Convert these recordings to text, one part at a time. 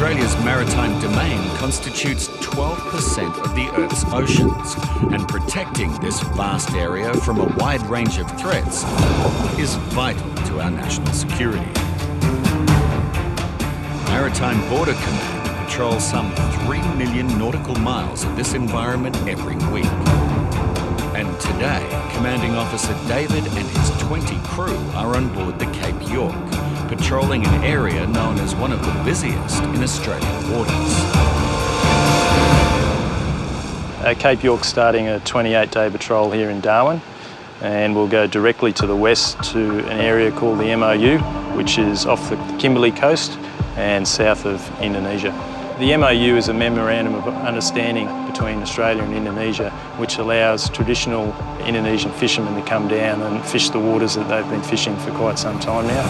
Australia's maritime domain constitutes 12% of the Earth's oceans, and protecting this vast area from a wide range of threats is vital to our national security. Maritime Border Command patrols some 3 million nautical miles of this environment every week. And today, Commanding Officer David and his 20 crew are on board the Cape York, patrolling an area known as one of the busiest in Australian waters. Cape York's starting a 28-day patrol here in Darwin, and we'll go directly to the west to an area called the MOU, which is off the Kimberley coast and south of Indonesia. The MOU is a Memorandum of Understanding between Australia and Indonesia, which allows traditional Indonesian fishermen to come down and fish the waters that they've been fishing for quite some time now.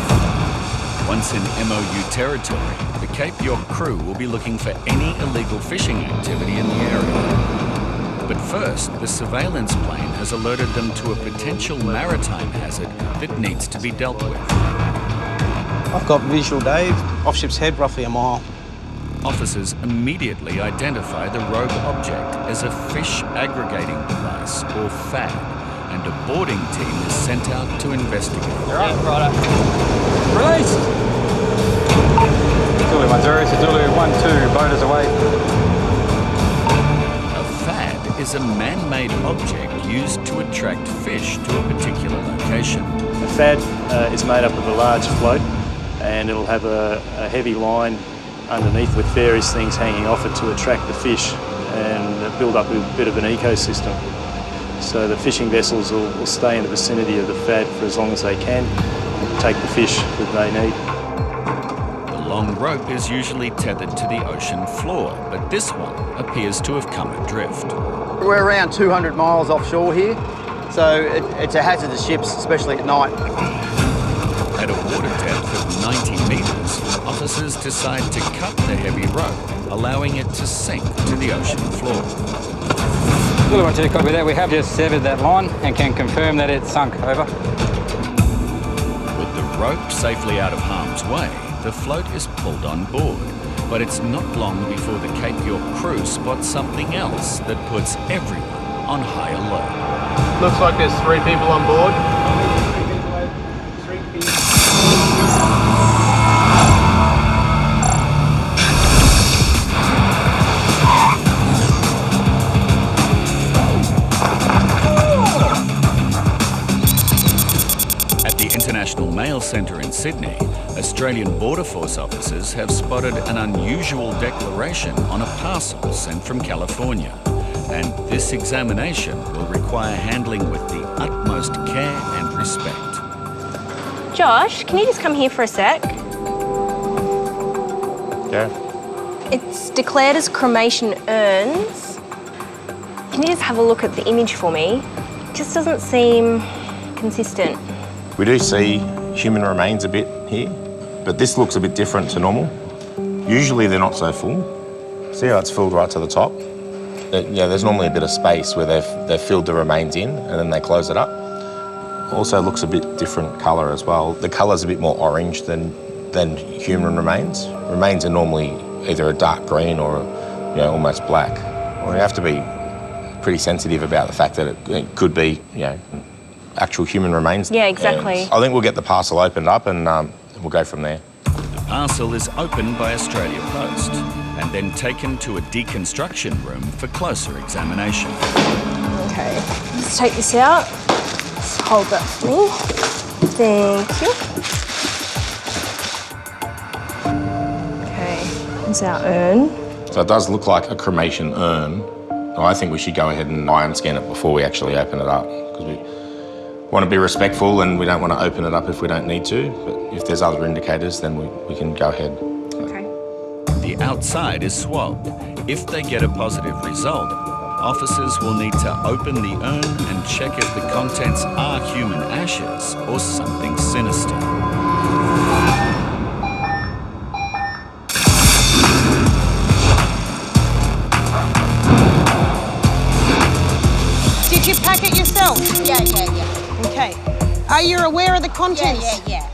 Once in MOU territory, the Cape York crew will be looking for any illegal fishing activity in the area. But first, the surveillance plane has alerted them to a potential maritime hazard that needs to be dealt with. I've got visual, Dave. Off ship's head, roughly a mile. Officers immediately identify the rogue object as a fish aggregating device, or FAD, and a boarding team is sent out to investigate. You're up, righto. Release! Zulu 10 to Zulu 12, boat is away. A FAD is a man-made object used to attract fish to a particular location. A FAD is made up of a large float, and it'll have a heavy line underneath with various things hanging off it to attract the fish and build up a bit of an ecosystem. So the fishing vessels will stay in the vicinity of the FAD for as long as they can and take the fish that they need. The long rope is usually tethered to the ocean floor, but this one appears to have come adrift. We're around 200 miles offshore here, so it's a hazard to ships, especially at night. At a water depth of 90 metres, officers decide to cut the heavy rope, allowing it to sink to the ocean floor. Zulu 12, copy that. We have just severed that line and can confirm that it's sunk. Over. With the rope safely out of harm's way, the float is pulled on board. But it's not long before the Cape York crew spots something else that puts everyone on high alert. Looks like there's 3 people on board. International Mail Centre in Sydney, Australian Border Force officers have spotted an unusual declaration on a parcel sent from California. And this examination will require handling with the utmost care and respect. Josh, can you just come here for a sec? Yeah. It's declared as cremation urns. Can you just have a look at the image for me? It just doesn't seem consistent. We do see human remains a bit here, but this looks a bit different to normal. Usually they're not so full. See how it's filled right to the top? Yeah, there's normally a bit of space where they've filled the remains in and then they close it up. Also looks a bit different colour as well. The colour's a bit more orange than human remains. Remains are normally either a dark green or almost black. Well, you have to be pretty sensitive about the fact that it could be, actual human remains. Yeah, exactly. And I think we'll get the parcel opened up and we'll go from there. The parcel is opened by Australia Post and then taken to a deconstruction room for closer examination. Okay, let's take this out. Just hold that for me. Thank you. Okay, here's our urn. So it does look like a cremation urn. I think we should go ahead and ion scan it before we actually open it up, because we want to be respectful and we don't want to open it up if we don't need to, but if there's other indicators, then we can go ahead. Okay. The outside is swabbed. If they get a positive result, officers will need to open the urn and check if the contents are human ashes or something sinister. Did you pack it yourself? Yeah. Okay. Are you aware of the contents? Yeah.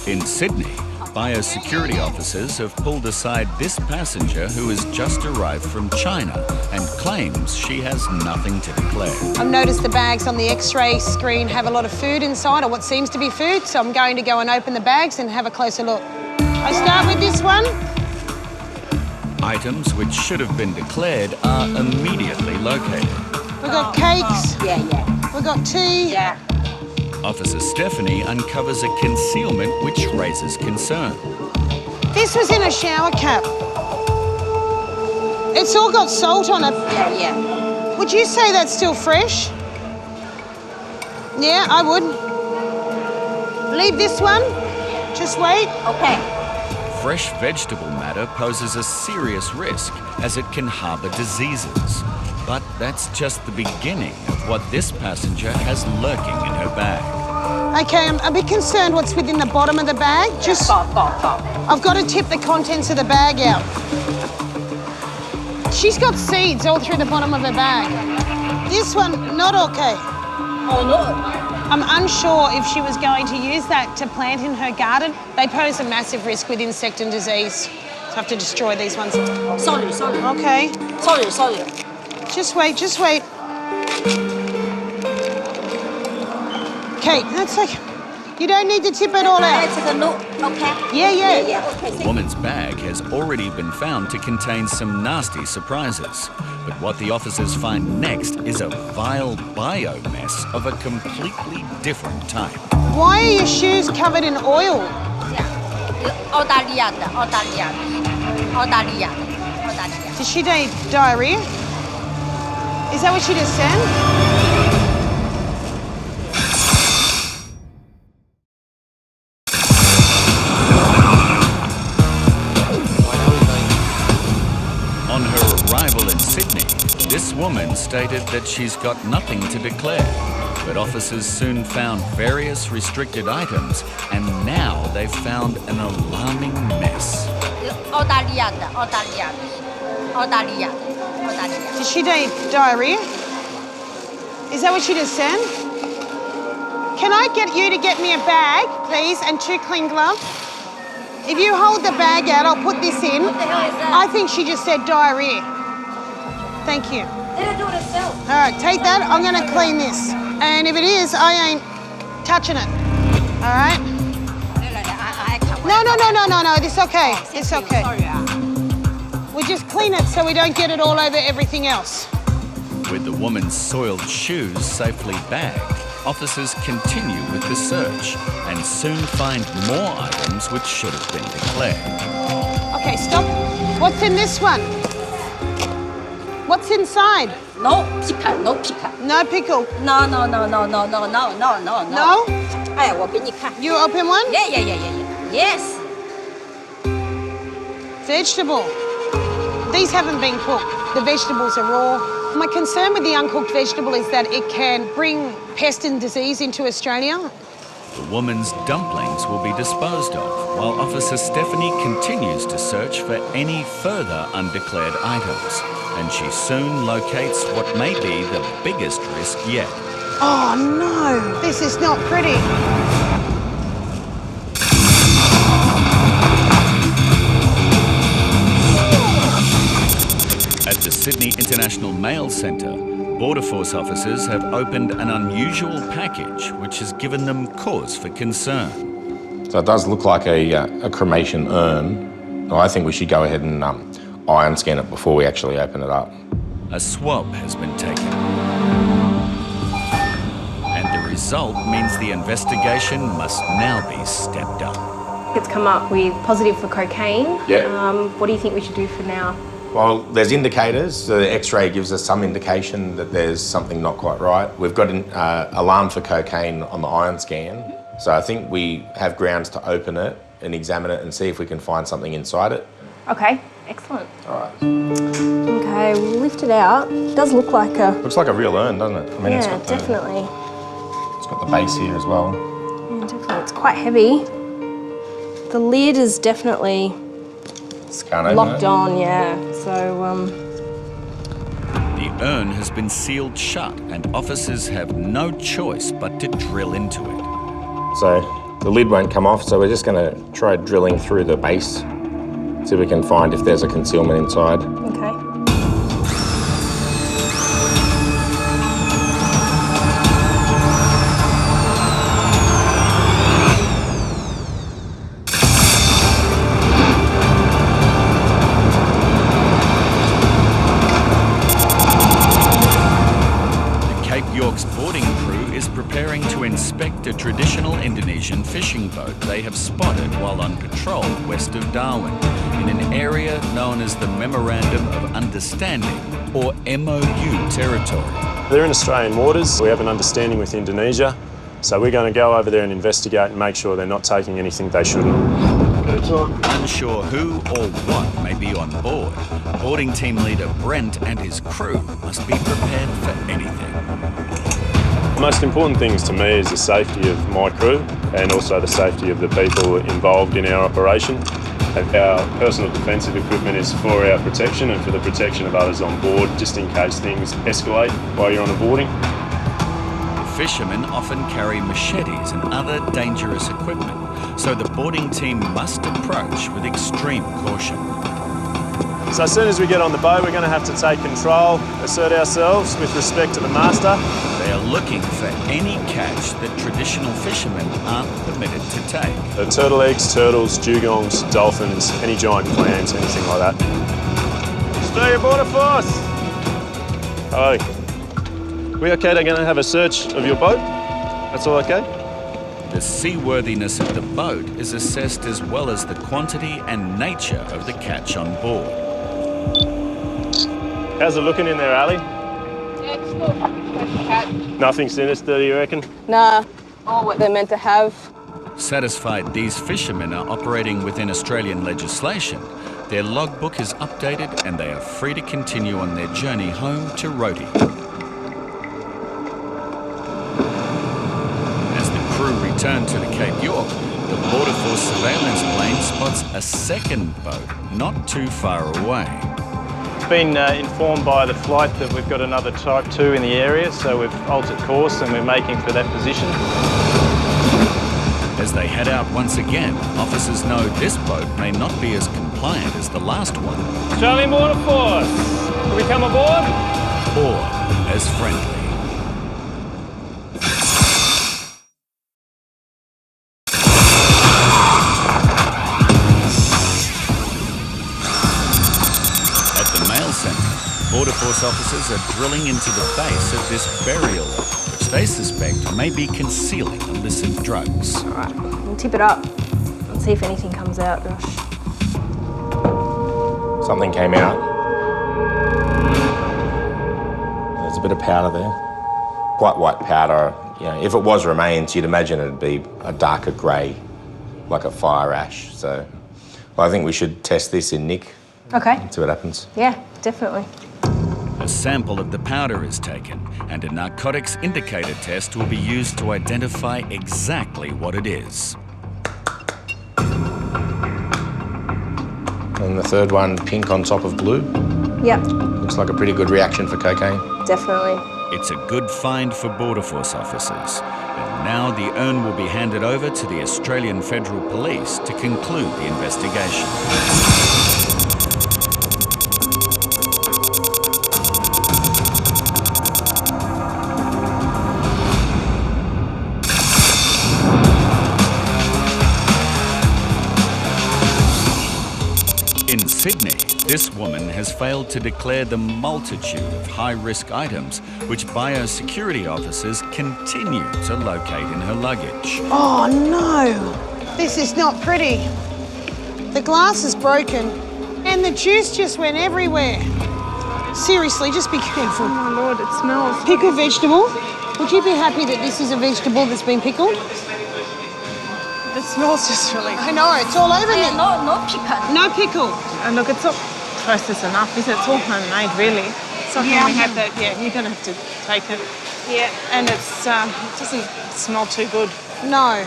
In Sydney, biosecurity officers have pulled aside this passenger who has just arrived from China and claims she has nothing to declare. I've noticed the bags on the X-ray screen have a lot of food inside, or what seems to be food, so I'm going to go and open the bags and have a closer look. I start with this one. Items which should have been declared are immediately located. We've got cakes. We've got tea. Officer Stephanie uncovers a concealment which raises concern. This was in a shower cap. It's all got salt on it. Would you say that's still fresh? Yeah, I would. Leave this one. Just wait. Okay. Fresh vegetable matter poses a serious risk as it can harbour diseases. But that's just the beginning of what this passenger has lurking in her bag. Okay, I'm a bit concerned what's within the bottom of the bag. Just, I've got to tip the contents of the bag out. She's got seeds all through the bottom of her bag. This one, not okay. Oh, no. I'm unsure if she was going to use that to plant in her garden. They pose a massive risk with insect and disease. So I have to destroy these ones. Sorry. Okay. Sorry. Just wait. Okay, that's okay. You don't need to tip it all out. Take a look, okay? Yeah. Okay. The woman's bag has already been found to contain some nasty surprises. But what the officers find next is a vile bio-mess of a completely different type. Why are your shoes covered in oil? Did she need diarrhea? Is that what she just said? On her arrival in Sydney, this woman stated that she's got nothing to declare. But officers soon found various restricted items, and now they've found an alarming mess. Did she need diarrhea? Is that what she just said? Can I get you to get me a bag, please, and 2 clean gloves? If you hold the bag out, I'll put this in. What the hell is that? I think she just said diarrhea. Thank you. Let her do it herself. All right, take that. I'm going to clean this. And if it is, I ain't touching it. All right? No. It's okay. It's okay. We just clean it so we don't get it all over everything else. With the woman's soiled shoes safely bagged, officers continue with the search and soon find more items which should have been declared. Okay, stop. What's in this one? What's inside? No pickle. No pickle. No. No? 哎，我给你看。 You open one? Yes. Vegetable. These haven't been cooked. The vegetables are raw. My concern with the uncooked vegetable is that it can bring pest and disease into Australia. The woman's dumplings will be disposed of, while Officer Stephanie continues to search for any further undeclared items. And she soon locates what may be the biggest risk yet. Oh no, this is not pretty. At the Sydney International Mail Centre, Border Force officers have opened an unusual package which has given them cause for concern. So it does look like a cremation urn. I think we should go ahead and iron scan it before we actually open it up. A swab has been taken. And the result means the investigation must now be stepped up. It's come up with positive for cocaine. Yeah. What do you think we should do for now? Well, there's indicators. The X-ray gives us some indication that there's something not quite right. We've got an alarm for cocaine on the iron scan. So I think we have grounds to open it and examine it and see if we can find something inside it. Okay, excellent. All right. Okay, we'll lift it out. It does look like a... Looks like a real urn, doesn't it? I mean, yeah, definitely. It's got the base here as well. Yeah, definitely. It's quite heavy. The lid is definitely locked on, yeah. So, The urn has been sealed shut and officers have no choice but to drill into it. So The lid won't come off, so we're just going to try drilling through the base, see if we can find if there's a concealment inside. Okay. Boarding crew is preparing to inspect a traditional Indonesian fishing boat they have spotted while on patrol west of Darwin in an area known as the Memorandum of Understanding, or MOU territory. They're in Australian waters. We have an understanding with Indonesia, so we're going to go over there and investigate and make sure they're not taking anything they shouldn't. Unsure who or what may be on board, boarding team leader Brent and his crew must be prepared for anything. The most important things to me is the safety of my crew and also the safety of the people involved in our operation. And our personal defensive equipment is for our protection and for the protection of others on board, just in case things escalate while you're on a boarding. Fishermen often carry machetes and other dangerous equipment, so the boarding team must approach with extreme caution. So as soon as we get on the boat, we're going to have to take control, assert ourselves with respect to the master. They are looking for any catch that traditional fishermen aren't permitted to take. Turtle eggs, turtles, dugongs, dolphins, any giant clams, anything like that. Australia Border Force! Hello. We okay? They're going to have a search of your boat? That's all okay? The seaworthiness of the boat is assessed as well as the quantity and nature of the catch on board. How's it looking in there, Ali? Yeah, it's good. Nothing sinister, do you reckon? Nah, all what they're meant to have. Satisfied these fishermen are operating within Australian legislation, their logbook is updated and they are free to continue on their journey home to Roti. As the crew return to the Cape York, the Border Force surveillance plane spots a second boat not too far away. Been informed by the flight that we've got another Type 2 in the area, so we've altered course and we're making for that position. As they head out once again, officers know this boat may not be as compliant as the last one. Australian Border Force, can we come aboard? Or as friendly. Border Force officers are drilling into the base of this burial, which they suspect may be concealing illicit drugs. All right, we'll tip it up and see if anything comes out, Josh. Something came out. There's a bit of powder there. Quite white powder. You know, if it was remains, you'd imagine it'd be a darker grey, like a fire ash. So, well, I think we should test this in Nick. Okay. See what happens. Yeah, definitely. A sample of the powder is taken, and a narcotics indicator test will be used to identify exactly what it is. And the third one, pink on top of blue. Yep. Looks like a pretty good reaction for cocaine. Definitely. It's a good find for Border Force officers, and now the urn will be handed over to the Australian Federal Police to conclude the investigation. In Sydney, this woman has failed to declare the multitude of high-risk items which biosecurity officers continue to locate in her luggage. Oh no, this is not pretty. The glass is broken and the juice just went everywhere. Seriously, just be careful. Oh my Lord, it smells. Pickled vegetable. Would you be happy that this is a vegetable that's been pickled? It smells just really... I know, it's all over me. No pickle. No pickle. And look, it's not processed enough, is it? It's all homemade, really. So Yeah. we have that, yeah, you're going to have to take it. Yeah. And it doesn't smell too good. No.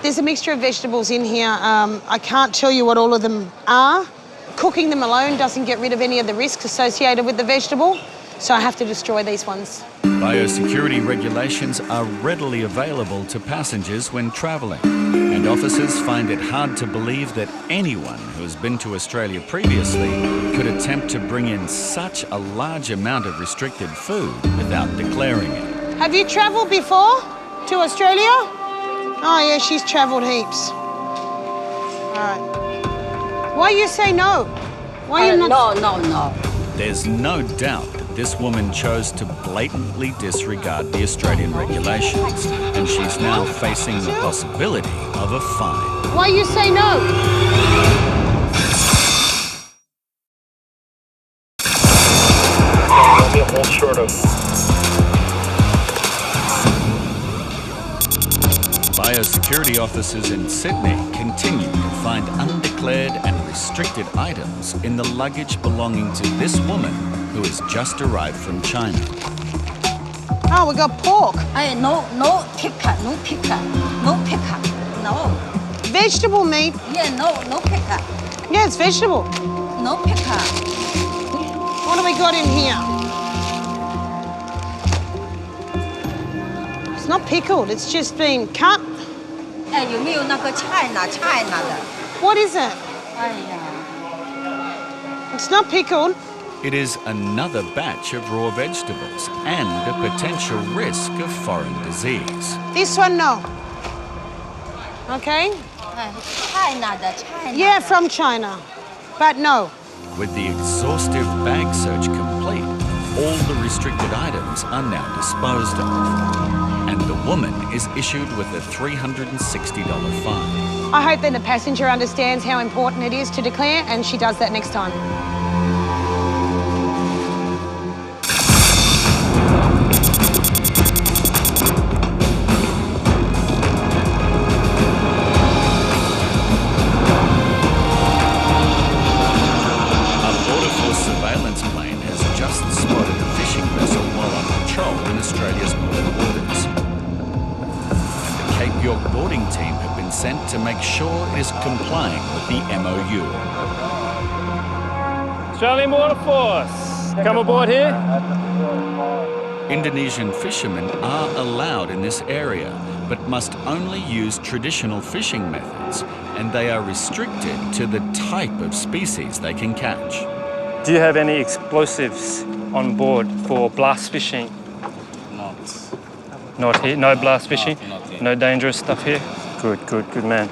There's a mixture of vegetables in here. I can't tell you what all of them are. Cooking them alone doesn't get rid of any of the risks associated with the vegetable, so I have to destroy these ones. Biosecurity regulations are readily available to passengers when travelling, and officers find it hard to believe that anyone who has been to Australia previously could attempt to bring in such a large amount of restricted food without declaring it. Have you travelled before to Australia? Oh yeah, she's travelled heaps. All right. Why you say no? Why you not? No. There's no doubt that this woman chose to blatantly disregard the Australian regulations, and she's now facing the possibility of a fine. Why you say no? Biosecurity officers in Sydney continue to find undeclared and restricted items in the luggage belonging to this woman who has just arrived from China. Oh, we got pork. No picker. No. Vegetable meat. Yeah, no picker. Yeah, it's vegetable. No picker. What do we got in here? It's not pickled, it's just been cut. 哎，有没有那个China的？ What is it? 哎呀。 It's not pickled. It is another batch of raw vegetables and a potential risk of foreign disease. This one, no. Okay? China. Yeah, from China. But no. With the exhaustive bag search complete, all the restricted items are now disposed of. And the woman is issued with a $360 fine. I hope that the passenger understands how important it is to declare, and she does that next time. A Border Force surveillance plane has just spotted a fishing vessel while on patrol in Australia's northern borders. Cape York boarding team have been sent to make sure it is complying with the MOU. Australian Border Force, come aboard here. Indonesian fishermen are allowed in this area, but must only use traditional fishing methods, and they are restricted to the type of species they can catch. Do you have any explosives on board for blast fishing? Not here? No blast fishing? No dangerous stuff here? Good man.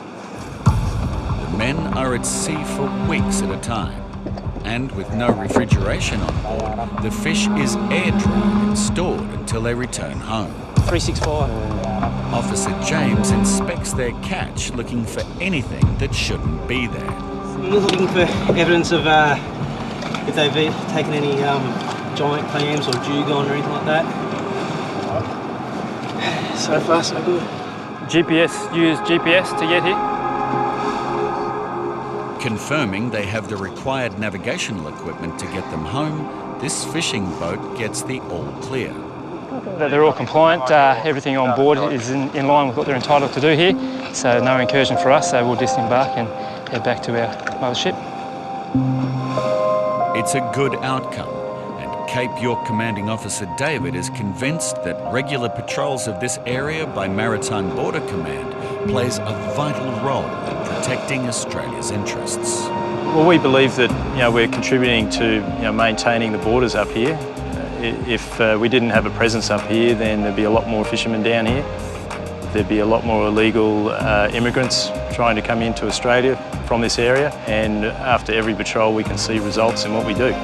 The men are at sea for weeks at a time, and with no refrigeration on board, the fish is air-dried and stored until they return home. 365. Officer James inspects their catch, looking for anything that shouldn't be there. We're looking for evidence of if they've taken any giant clams or dugong or anything like that. So far, so good. Use GPS to get here? Confirming they have the required navigational equipment to get them home, this fishing boat gets the all clear. That they're all compliant, everything on board is in line with what they're entitled to do here, so no incursion for us, so we'll disembark and head back to our mothership. It's a good outcome, and Cape York Commanding Officer David is convinced that regular patrols of this area by Maritime Border Command plays a vital role in protecting Australia's interests. Well, we believe that we're contributing to maintaining the borders up here. If we didn't have a presence up here, then there'd be a lot more fishermen down here. There'd be a lot more illegal immigrants trying to come into Australia from this area, and after every patrol we can see results in what we do.